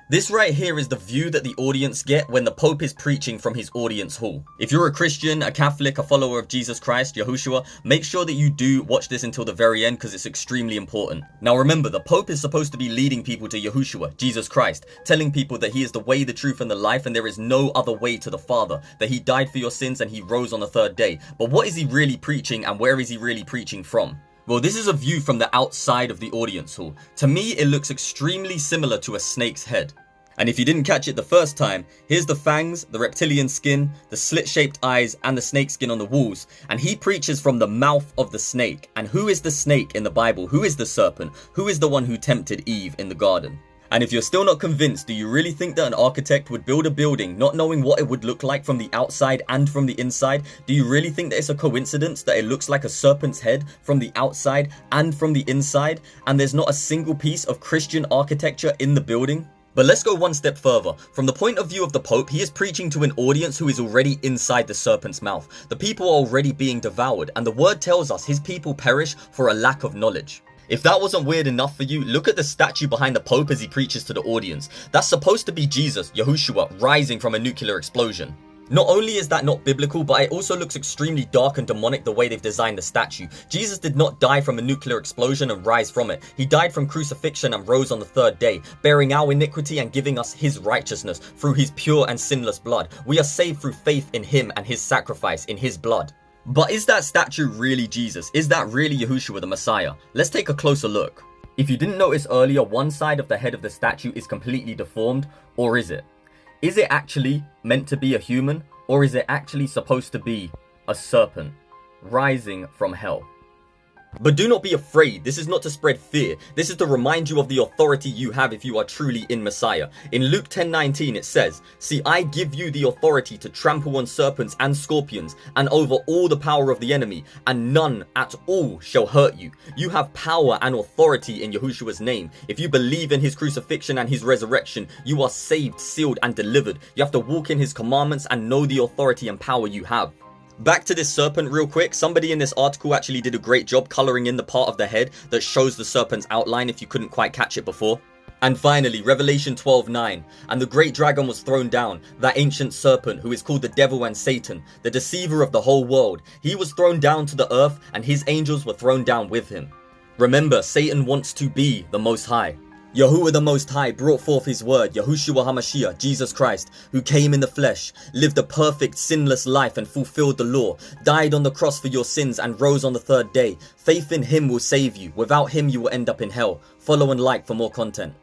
This right here is the view that the audience get when the Pope is preaching from his audience hall. If you're a Christian, a Catholic, a follower of Jesus Christ, Yahushua, make sure that you do watch this until the very end because it's extremely important. Now remember, the Pope is supposed to be leading people to Yahushua, Jesus Christ, telling people that he is the way, the truth, and the life, and there is no other way to the Father, that he died for your sins and he rose on the third day. But what is he really preaching, and where is he really preaching from? Well, this is a view from the outside of the audience hall. To me, it looks extremely similar to a snake's head. And if you didn't catch it the first time, here's the fangs, the reptilian skin, the slit-shaped eyes, and the snake skin on the walls. And he preaches from the mouth of the snake. And who is the snake in the Bible? Who is the serpent? Who is the one who tempted Eve in the garden? And if you're still not convinced, do you really think that an architect would build a building not knowing what it would look like from the outside and from the inside? Do you really think that it's a coincidence that it looks like a serpent's head from the outside and from the inside, and there's not a single piece of Christian architecture in the building? But let's go one step further. From the point of view of the Pope, he is preaching to an audience who is already inside the serpent's mouth. The people are already being devoured, and the word tells us his people perish for a lack of knowledge. If that wasn't weird enough for you, look at the statue behind the Pope as he preaches to the audience. That's supposed to be Jesus, Yahushua, rising from a nuclear explosion. Not only is that not biblical, but it also looks extremely dark and demonic the way they've designed the statue. Jesus did not die from a nuclear explosion and rise from it. He died from crucifixion and rose on the third day, bearing our iniquity and giving us his righteousness through his pure and sinless blood. We are saved through faith in him and his sacrifice in his blood. But is that statue really Jesus? Is that really Yahushua the Messiah? Let's take a closer look. If you didn't notice earlier, one side of the head of the statue is completely deformed, or is it? Is it actually meant to be a human, or is it actually supposed to be a serpent rising from hell? But do not be afraid. This is not to spread fear. This is to remind you of the authority you have if you are truly in Messiah. In Luke 10:19 it says, "See, I give you the authority to trample on serpents and scorpions and over all the power of the enemy, and none at all shall hurt you." You have power and authority in Yahushua's name. If you believe in his crucifixion and his resurrection, you are saved, sealed, and delivered. You have to walk in his commandments and know the authority and power you have. Back to this serpent real quick. Somebody in this article actually did a great job coloring in the part of the head that shows the serpent's outline if you couldn't quite catch it before. And finally, Revelation 12:9, "And the great dragon was thrown down, that ancient serpent who is called the devil and Satan, the deceiver of the whole world. He was thrown down to the earth, and his angels were thrown down with him." Remember, Satan wants to be the Most High. Yahuwah the Most High brought forth his word, Yahushua HaMashiach, Jesus Christ, who came in the flesh, lived a perfect, sinless life and fulfilled the law, died on the cross for your sins and rose on the third day. Faith in him will save you. Without him, you will end up in hell. Follow and like for more content.